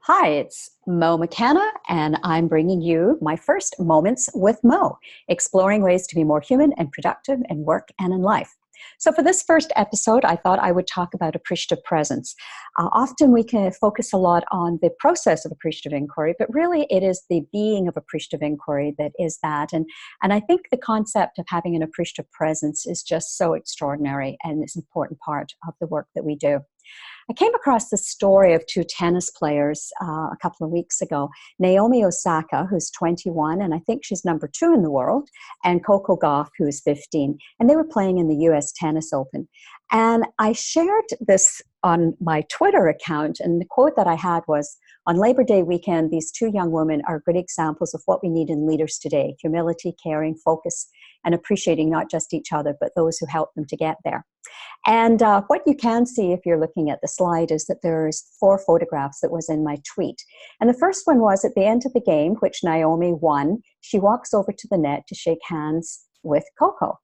Hi, it's Mo McKenna, and I'm bringing you my first Moments with Mo, exploring ways to be more human and productive in work and in life. So, for this first episode, I thought I would talk about appreciative presence. Often we can focus a lot on the process of appreciative inquiry, but really it is the being of appreciative inquiry that is that. And I think the concept of having an appreciative presence is just so extraordinary and is an important part of the work that we do. I came across the story of two tennis players a couple of weeks ago. Naomi Osaka, who's 21, and I think she's number 2 in the world, and Coco Gauff, who is 15. And they were playing in the US Tennis Open. And I shared this on my Twitter account, and the quote that I had was, "On Labor Day weekend, these two young women are good examples of what we need in leaders today: humility, caring, focus, and appreciating not just each other, but those who help them to get there." And what you can see if you're looking at the slide is that there's 4 photographs that was in my tweet. And the first one was at the end of the game, which Naomi won. She walks over to the net to shake hands with Coco.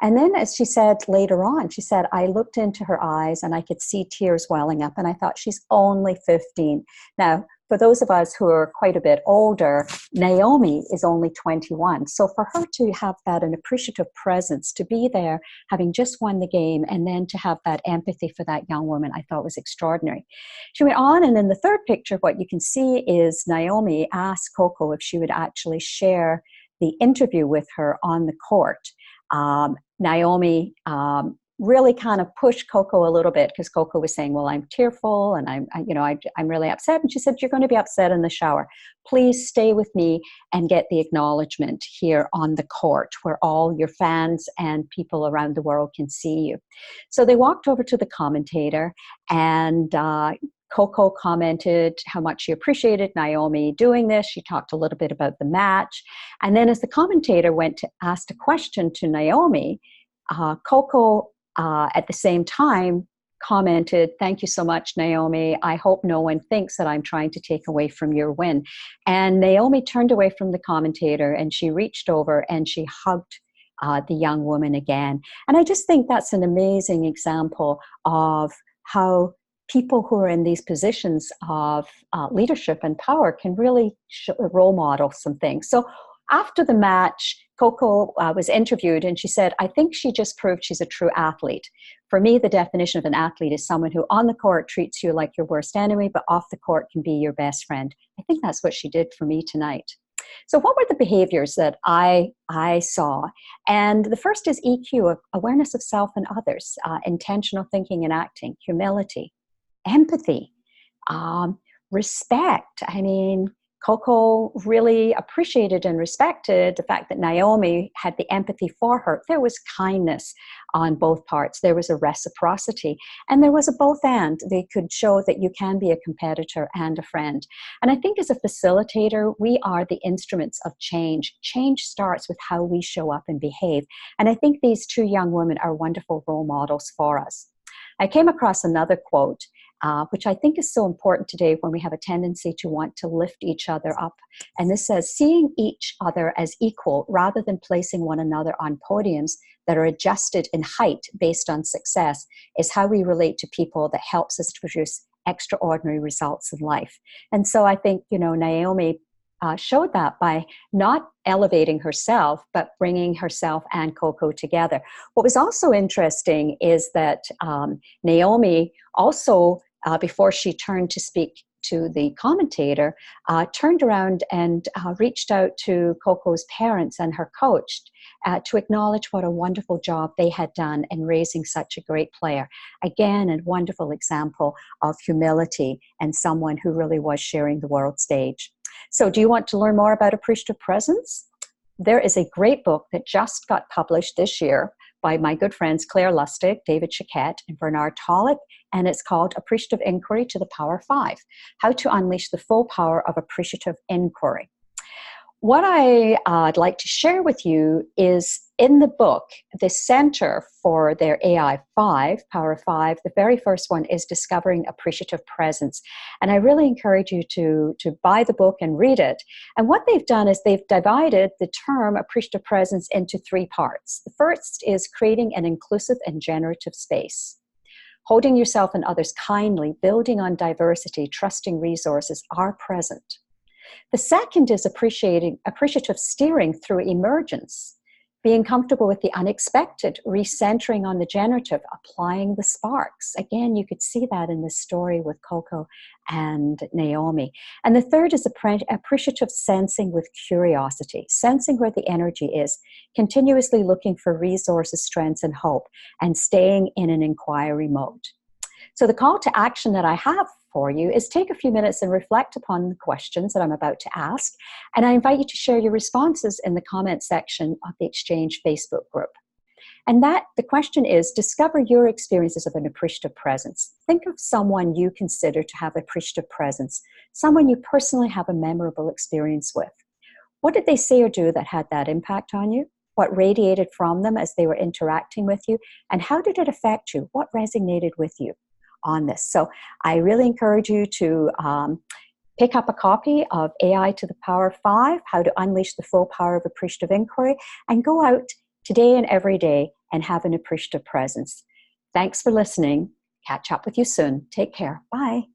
And then, as she said later on, she said, "I looked into her eyes and I could see tears welling up, and I thought, she's only 15. Now, for those of us who are quite a bit older, Naomi is only 21. So for her to have that an appreciative presence, to be there, having just won the game, and then to have that empathy for that young woman, I thought was extraordinary. She went on, and in the third picture, what you can see is Naomi asked Coco if she would actually share the interview with her on the court. Naomi really kind of pushed Coco a little bit, because Coco was saying, "Well, I'm tearful and I'm really upset." And she said, "You're going to be upset in the shower. Please stay with me and get the acknowledgement here on the court where all your fans and people around the world can see you." So they walked over to the commentator, and Coco commented how much she appreciated Naomi doing this. She talked a little bit about the match. And then as the commentator went to ask a question to Naomi, Coco at the same time commented, "Thank you so much, Naomi. I hope no one thinks that I'm trying to take away from your win." And Naomi turned away from the commentator, and she reached over and she hugged the young woman again. And I just think that's an amazing example of how people who are in these positions of leadership and power can really role model some things. So after the match, Coco was interviewed, and she said, "I think she just proved she's a true athlete. For me, the definition of an athlete is someone who on the court treats you like your worst enemy, but off the court can be your best friend." I think that's what she did for me tonight. So what were the behaviors that I saw? And the first is EQ, awareness of self and others, intentional thinking and acting, humility, empathy, respect. I mean, Coco really appreciated and respected the fact that Naomi had the empathy for her. There was kindness on both parts. There was a reciprocity, and there was a both and. They could show that you can be a competitor and a friend. And I think as a facilitator, we are the instruments of change. Change starts with how we show up and behave. And I think these two young women are wonderful role models for us. I came across another quote, which I think is so important today when we have a tendency to want to lift each other up. And this says, "Seeing each other as equal rather than placing one another on podiums that are adjusted in height based on success is how we relate to people that helps us to produce extraordinary results in life." And so I think, Naomi showed that by not elevating herself, but bringing herself and Coco together. What was also interesting is that Naomi also, before she turned to speak to the commentator, turned around and reached out to Coco's parents and her coach to acknowledge what a wonderful job they had done in raising such a great player. Again, a wonderful example of humility and someone who really was sharing the world stage. So do you want to learn more about appreciative presence? There is a great book that just got published this year by my good friends Claire Lustig, David Chiquette, and Bernard Tolick, and it's called Appreciative Inquiry to the Power 5, How to Unleash the Full Power of Appreciative Inquiry. What I'd like to share with you is in the book, the center for their AI5, Power 5, the very first one is Discovering Appreciative Presence. And I really encourage you to buy the book and read it. And what they've done is they've divided the term appreciative presence into 3 parts. The first is creating an inclusive and generative space. Holding yourself and others kindly, building on diversity, trusting resources are present. The second is appreciative steering through emergence, being comfortable with the unexpected, recentering on the generative, applying the sparks. Again, you could see that in this story with Coco and Naomi. And the third is appreciative sensing with curiosity, sensing where the energy is, continuously looking for resources, strengths, and hope, and staying in an inquiry mode. So the call to action that I have for you is take a few minutes and reflect upon the questions that I'm about to ask. And I invite you to share your responses in the comment section of the Exchange Facebook group. And the question is, discover your experiences of an appreciative presence. Think of someone you consider to have appreciative presence, someone you personally have a memorable experience with. What did they say or do that had that impact on you? What radiated from them as they were interacting with you? And how did it affect you? What resonated with you on this? So I really encourage you to pick up a copy of AI to the Power of 5, How to Unleash the Full Power of Appreciative Inquiry, and go out today and every day and have an appreciative presence. Thanks for listening. Catch up with you soon. Take care. Bye.